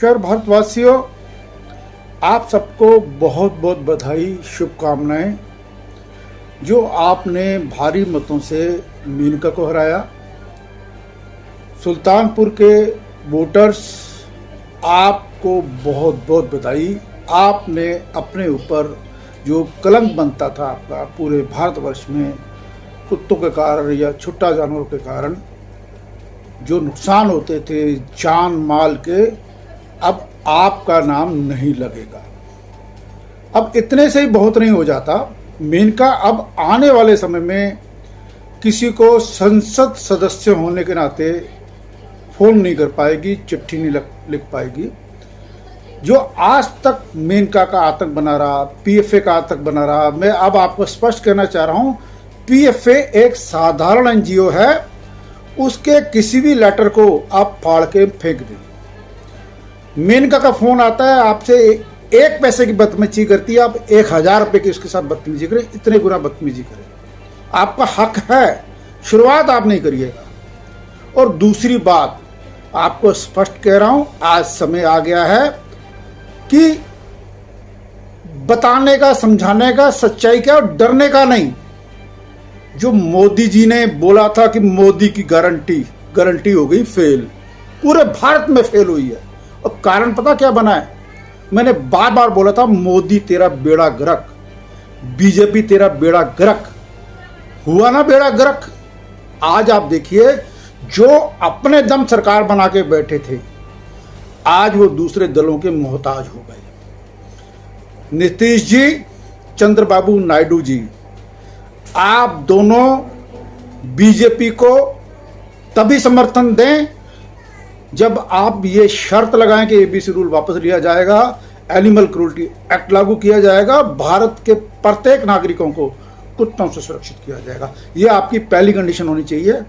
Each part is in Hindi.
नमस्कार भारतवासियों, आप सबको बहुत बहुत बधाई, शुभकामनाएं। जो आपने भारी मतों से मेनका को हराया, सुल्तानपुर के वोटर्स आपको बहुत बहुत बधाई। आपने अपने ऊपर जो कलंक बनता था आपका पूरे भारतवर्ष में, कुत्तों के कारण या छुट्टा जानवरों के कारण जो नुकसान होते थे जान माल के, अब आपका नाम नहीं लगेगा। अब इतने से ही बहुत नहीं हो जाता। मेनका अब आने वाले समय में किसी को संसद सदस्य होने के नाते फोन नहीं कर पाएगी, चिट्ठी नहीं लिख पाएगी। जो आज तक मेनका का आतंक बना रहा, पीएफए का आतंक बना रहा, मैं अब आपको स्पष्ट कहना चाह रहा हूं, पीएफए एक साधारण एनजीओ है। उसके किसी भी लेटर को आप फाड़ के फेंक दें। मेनका का फोन आता है, आपसे एक पैसे की बदतमीजी करती है, आप 1000 रुपए की उसके साथ बदतमीजी करें, इतने गुना बदतमीजी करें, आपका हक है। शुरुआत आप नहीं करिएगा। और दूसरी बात आपको स्पष्ट कह रहा हूं, आज समय आ गया है कि बताने का, समझाने का, सच्चाई का, और डरने का नहीं। जो मोदी जी ने बोला था कि मोदी की गारंटी हो गई फेल, पूरे भारत में फेल हुई है। और कारण पता क्या बना है? मैंने बार बार बोला था, मोदी तेरा बेड़ा गर्क, बीजेपी तेरा बेड़ा गर्क। हुआ ना बेड़ा गर्क। आज आप देखिए, जो अपने दम सरकार बना के बैठे थे, आज वो दूसरे दलों के मोहताज हो गए। नीतीश जी, चंद्रबाबू नायडू जी, आप दोनों बीजेपी को तभी समर्थन दें जब आप ये शर्त लगाएं कि एबीसी रूल वापस लिया जाएगा, एनिमल क्रूल्टी एक्ट लागू किया जाएगा, भारत के प्रत्येक नागरिकों को कुत्तों से सुरक्षित किया जाएगा। ये आपकी पहली कंडीशन होनी चाहिए।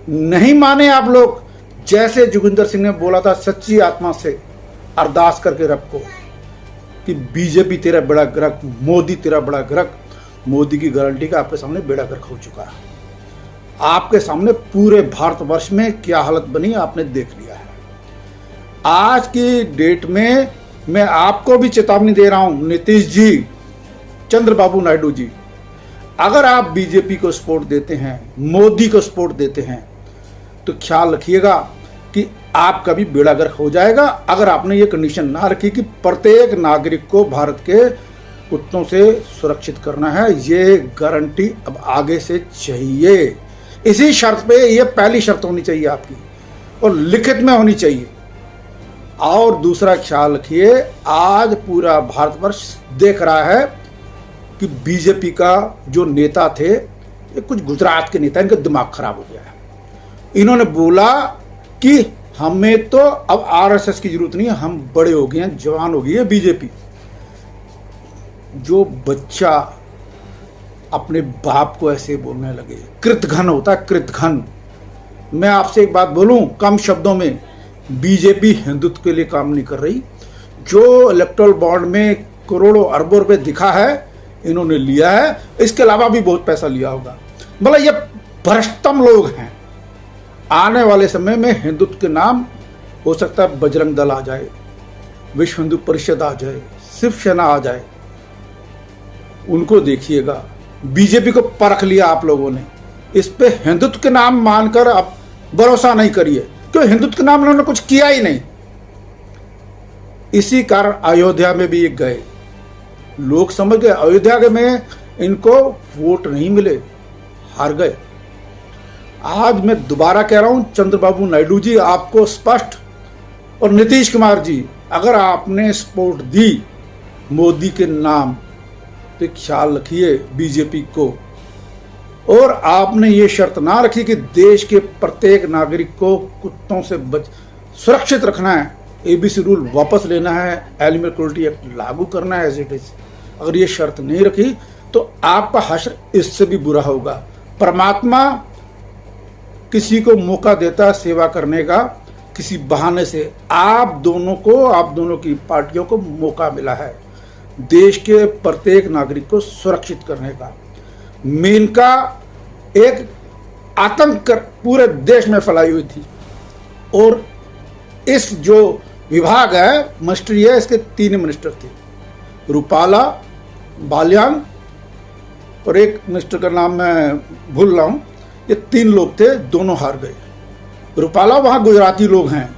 नहीं माने आप लोग, जैसे जोगिंदर सिंह ने बोला था सच्ची आत्मा से अरदास करके रब को कि बीजेपी तेरा बड़ा गर्क, मोदी तेरा बड़ा गर्क। मोदी की गारंटी का आपके सामने बेड़ा गर्क हो चुका है। आपके सामने पूरे भारतवर्ष में क्या हालत बनी आपने देख लिया है। आज की डेट में मैं आपको भी चेतावनी दे रहा हूं, नीतीश जी, चंद्रबाबू नायडू जी, अगर आप बीजेपी को सपोर्ट देते हैं, मोदी को सपोर्ट देते हैं, तो ख्याल रखिएगा कि आपका भी बेड़ा गर्क हो जाएगा। अगर आपने ये कंडीशन ना रखी कि प्रत्येक नागरिक को भारत के कुत्तों से सुरक्षित करना है, ये गारंटी अब आगे से चाहिए। इसी शर्त पे, ये पहली शर्त होनी चाहिए आपकी, और लिखित में होनी चाहिए। और दूसरा ख्याल रखिए, आज पूरा भारतवर्ष देख रहा है कि बीजेपी का जो नेता थे, ये कुछ गुजरात के नेता, इनका दिमाग खराब हो गया है। इन्होंने बोला कि हमें तो अब आरएसएस की जरूरत नहीं है, हम बड़े हो गए हैं, जवान हो गई है बीजेपी। जो बच्चा अपने बाप को ऐसे बोलने लगे, कृतघ्न होता है, कृतघ्न। मैं आपसे एक बात बोलूं कम शब्दों में, बीजेपी हिंदुत्व के लिए काम नहीं कर रही। जो इलेक्टोरल बॉन्ड में करोड़ों अरबों रुपए दिखा है, इन्होंने लिया है, इसके अलावा भी बहुत पैसा लिया होगा। मतलब ये भ्रष्टम लोग हैं। आने वाले समय में हिंदुत्व के नाम हो सकता है बजरंग दल आ जाए, विश्व हिंदू परिषद आ जाए, शिवसेना आ जाए, उनको देखिएगा। बीजेपी को परख लिया आप लोगों ने, इस पे हिंदुत्व के नाम मानकर आप भरोसा नहीं करिए, क्योंकि हिंदुत्व के नाम उन्होंने कुछ किया ही नहीं। इसी कारण अयोध्या में भी एक गए लोग, समझ गए अयोध्या के में इनको वोट नहीं मिले, हार गए। आज मैं दोबारा कह रहा हूं, चंद्रबाबू नायडू जी, आपको स्पष्ट, और नीतीश कुमार जी, अगर आपने सपोर्ट दी मोदी के नाम, तो ख्याल रखिए बीजेपी को। और आपने ये शर्त ना रखी कि देश के प्रत्येक नागरिक को कुत्तों से सुरक्षित रखना है, एबीसी रूल वापस लेना है, एनिमल क्रूल्टी एक्ट लागू करना है एज इट इज। अगर ये शर्त नहीं रखी तो आपका हश्र इससे भी बुरा होगा। परमात्मा किसी को मौका देता है सेवा करने का, किसी बहाने से आप दोनों की पार्टियों को मौका मिला है देश के प्रत्येक नागरिक को सुरक्षित करने का। मेनका एक आतंक पूरे देश में फैलाई हुई थी, और इस जो विभाग है, मिनिस्ट्री है, इसके 3 मिनिस्टर थे, रूपाला, बाल्यान और एक मिनिस्टर का नाम मैं भूल रहा हूं। ये 3 लोग थे, दोनों हार गए। रूपाला वहां गुजराती लोग हैं,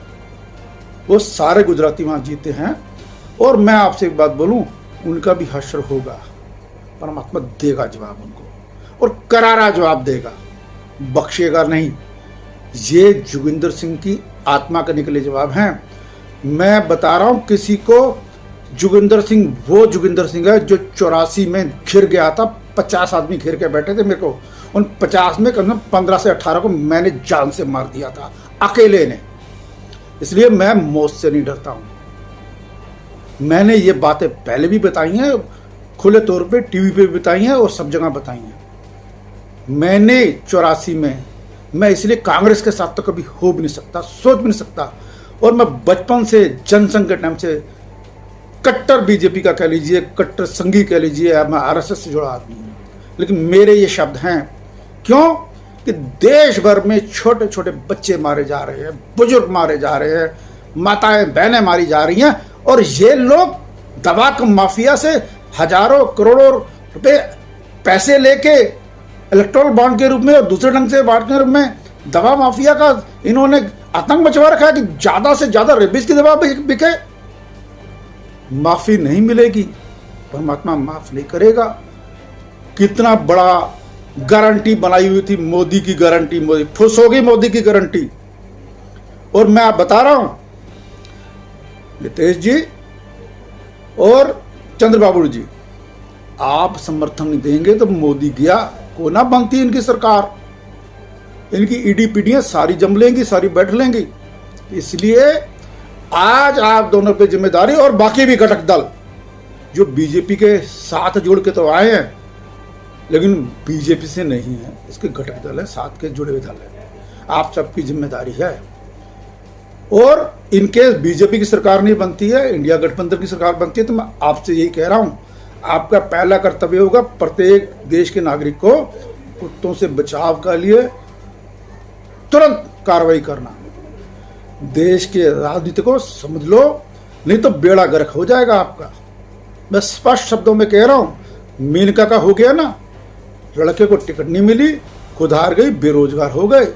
वो सारे गुजराती वहां जीते हैं। और मैं आपसे एक बात बोलूं, उनका भी हश्र होगा, परमात्मा देगा जवाब उनको और करारा जवाब देगा, बख्शेगा नहीं। ये जोगिंदर सिंह की आत्मा के निकले जवाब हैं। मैं बता रहा हूं किसी को, जोगिंदर सिंह वो जोगिंदर सिंह है जो 84 में घिर गया था। 50 आदमी घिर के बैठे थे मेरे को, उन 50 में कम से कम 15 से 18 को मैंने जान से मार दिया था, अकेले ने। इसलिए मैं मौत से नहीं डरता हूं। मैंने ये बातें पहले भी बताई हैं, खुले तौर पे टीवी पे भी बताई हैं और सब जगह बताई हैं। मैंने 84 में, मैं इसलिए कांग्रेस के साथ तो कभी हो भी नहीं सकता, सोच भी नहीं सकता। और मैं बचपन से, जनसंघ के टाइम से कट्टर बीजेपी का कह लीजिए, कट्टर संघी कह लीजिए, मैं आरएसएस से जुड़ा आदमी हूं। लेकिन मेरे ये शब्द हैं, क्यों कि देश भर में छोटे छोटे बच्चे मारे जा रहे हैं, बुजुर्ग मारे जा रहे हैं, माताएं बहनें मारी जा रही हैं, और ये लोग दवा का माफिया से हजारों करोड़ों रुपए पैसे लेके इलेक्ट्रोल बॉन्ड के रूप में और दूसरे ढंग से बांटने के रूप में दवा माफिया का इन्होंने आतंक मचवा रखा है कि ज्यादा से ज्यादा रेबीज की दवा बिके। माफी नहीं मिलेगी, परमात्मा माफ नहीं करेगा। कितना बड़ा गारंटी बनाई हुई थी, मोदी की गारंटी, मोदी खुश होगी, मोदी की गारंटी। और मैं आप बता रहा हूं, नितेश जी और चंद्रबाबू जी, आप समर्थन नहीं देंगे तो मोदी गया को ना बनती इनकी सरकार। इनकी ईडी पीडियां सारी जम लेंगी, सारी बैठ लेंगी। इसलिए आज आप दोनों पे जिम्मेदारी, और बाकी भी घटक दल जो बीजेपी के साथ जुड़ के तो आए हैं लेकिन बीजेपी से नहीं है, इसके घटक दल है, साथ के जुड़े हुए दल है, आप सबकी जिम्मेदारी है। और इनके बीजेपी की सरकार नहीं बनती है, इंडिया गठबंधन की सरकार बनती है, तो मैं आपसे यही कह रहा हूं, आपका पहला कर्तव्य होगा प्रत्येक देश के नागरिक को कुत्तों से बचाव के लिए तुरंत कार्रवाई करना। देश के राजनीति को समझ लो, नहीं तो बेड़ा गर्क हो जाएगा आपका। मैं स्पष्ट शब्दों में कह रहा हूं, मेनका का हो गया ना, लड़के को टिकट नहीं मिली, खुद हार गई, बेरोजगार हो गए।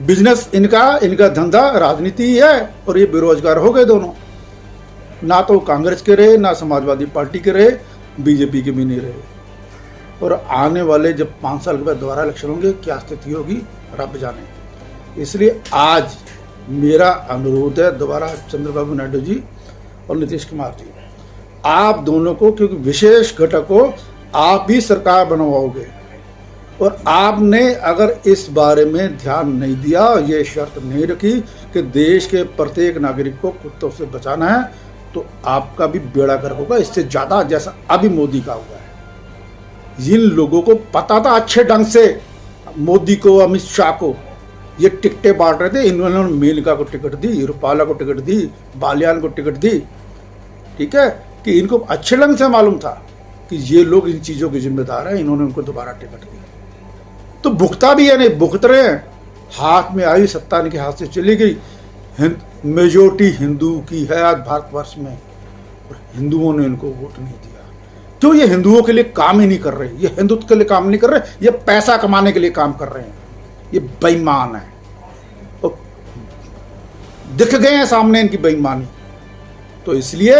बिजनेस इनका धंधा राजनीति है और ये बेरोजगार हो गए दोनों। ना तो कांग्रेस के रहे, ना समाजवादी पार्टी के रहे, बीजेपी के भी नहीं रहे। और आने वाले जब 5 साल के बाद दोबारा इलेक्शन होंगे, क्या स्थिति होगी रब जाने। इसलिए आज मेरा अनुरोध है दोबारा चंद्रबाबू नायडू जी और नीतीश कुमार जी, आप दोनों को, क्योंकि विशेष घटक को आप ही सरकार बनवाओगे, और आपने अगर इस बारे में ध्यान नहीं दिया, ये शर्त नहीं रखी कि देश के प्रत्येक नागरिक को कुत्तों से बचाना है, तो आपका भी बेड़ा गर्क होगा, इससे ज्यादा जैसा अभी मोदी का हुआ है। जिन लोगों को पता था अच्छे ढंग से, मोदी को, अमित शाह को ये टिकटें बांट रहे थे, इन्होंने मेनका को टिकट दी, रूपाला को टिकट दी, बाल्यान को टिकट दी, ठीक है, कि इनको अच्छे ढंग से मालूम था कि ये लोग इन चीजों के जिम्मेदार हैं, इन्होंने उनको दोबारा टिकट दी। तो भुगता भी है, नहीं भुगत रहे हैं, हाथ में आई सत्ता इनके हाथ से चली गई। मेजोरिटी हिंदू की है आज भारतवर्ष में, और हिंदुओं ने इनको वोट नहीं दिया। क्यों? ये हिंदुओं के लिए काम ही नहीं कर रहे, ये हिंदुत्व के लिए काम नहीं कर रहे, ये पैसा कमाने के लिए काम कर रहे हैं, ये बेईमान है। और दिख गए हैं सामने इनकी बेईमानी। तो इसलिए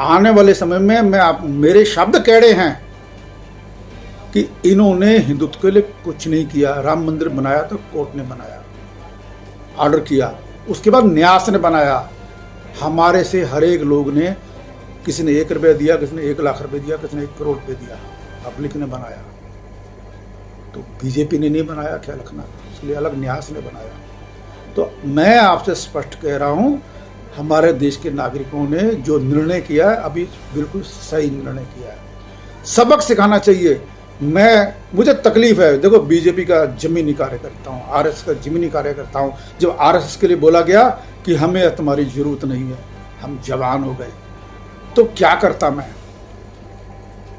आने वाले समय में मेरे शब्द कड़े हैं कि इन्होंने हिंदुत्व के लिए कुछ नहीं किया। राम मंदिर बनाया तो कोर्ट ने बनाया, ऑर्डर किया, उसके बाद न्यास ने बनाया। हमारे से हर एक लोग ने, किसी ने 1 रुपया दिया, किसी ने 1 लाख रुपए दिया, किसी ने 1 करोड़ रुपए दिया, पब्लिक ने बनाया। तो बीजेपी ने नहीं बनाया, क्या रखना, इसलिए अलग न्यास ने बनाया। तो मैं आपसे स्पष्ट कह रहा हूं, हमारे देश के नागरिकों ने जो निर्णय किया है, अभी बिल्कुल सही निर्णय किया है। सबक सिखाना चाहिए। मुझे तकलीफ है, देखो बीजेपी का जमीनी कार्यकर्ता हूँ, आरएसएस का जमीनी कार्यकर्ता हूँ। जब आरएसएस के लिए बोला गया कि हमें तुम्हारी जरूरत नहीं है, हम जवान हो गए, तो क्या करता मैं,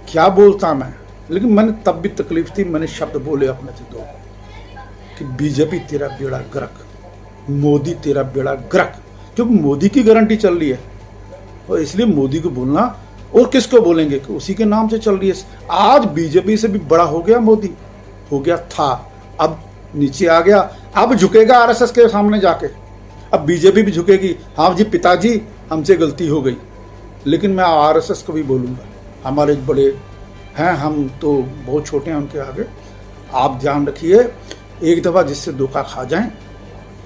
क्या बोलता मैं। लेकिन मैंने तब भी तकलीफ थी, मैंने शब्द बोले अपने से दो कि बीजेपी तेरा बेड़ा गर्क, मोदी तेरा बेड़ा गर्क, क्योंकि मोदी की गारंटी चल रही है, और इसलिए मोदी को बोलना, और किसको बोलेंगे कि उसी के नाम से चल रही है। आज बीजेपी से भी बड़ा हो गया मोदी, हो गया था, अब नीचे आ गया, अब झुकेगा आरएसएस के सामने जाके, अब बीजेपी भी झुकेगी। हाँ जी पिताजी, हमसे गलती हो गई, लेकिन मैं आरएसएस को भी बोलूँगा, हमारे बड़े हैं, हम तो बहुत छोटे हैं उनके आगे। आप ध्यान रखिए, एक दफ़ा जिससे धोखा खा जाएं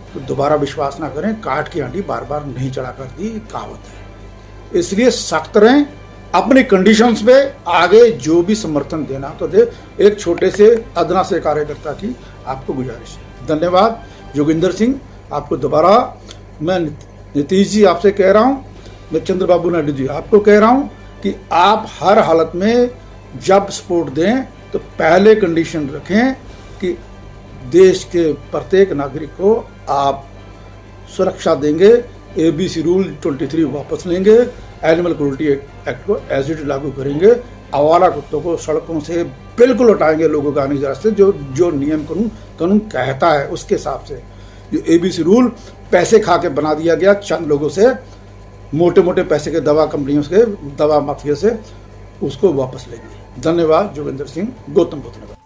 तो दोबारा विश्वास ना करें, काट की आंटी बार बार नहीं चढ़ा कर दी, कहावत है। इसलिए सख्त रहें अपनी कंडीशंस पे, आगे जो भी समर्थन देना तो दे। एक छोटे से अदना से कार्यकर्ता की आपको गुजारिश है। धन्यवाद जोगिंदर सिंह, आपको दोबारा मैं नीतीश जी आपसे कह रहा हूँ, मैं चंद्रबाबू नायडू जी आपको कह रहा हूँ कि आप हर हालत में जब सपोर्ट दें तो पहले कंडीशन रखें कि देश के प्रत्येक नागरिक को आप सुरक्षा देंगे, ABC रूल 23 वापस लेंगे, एनिमल क्रूल्टी एक्ट को एज इट लागू करेंगे, आवारा कुत्तों को सड़कों से बिल्कुल हटाएंगे, लोगों का आने जाने से, जो नियम कानून कहता है उसके हिसाब से। जो ABC रूल पैसे खा के बना दिया गया चंद लोगों से, मोटे मोटे पैसे के दवा कंपनियों से, दवा माफिया से, उसको वापस लेंगे। धन्यवाद जोगिंदर सिंह, गौतम बुद्ध नगर।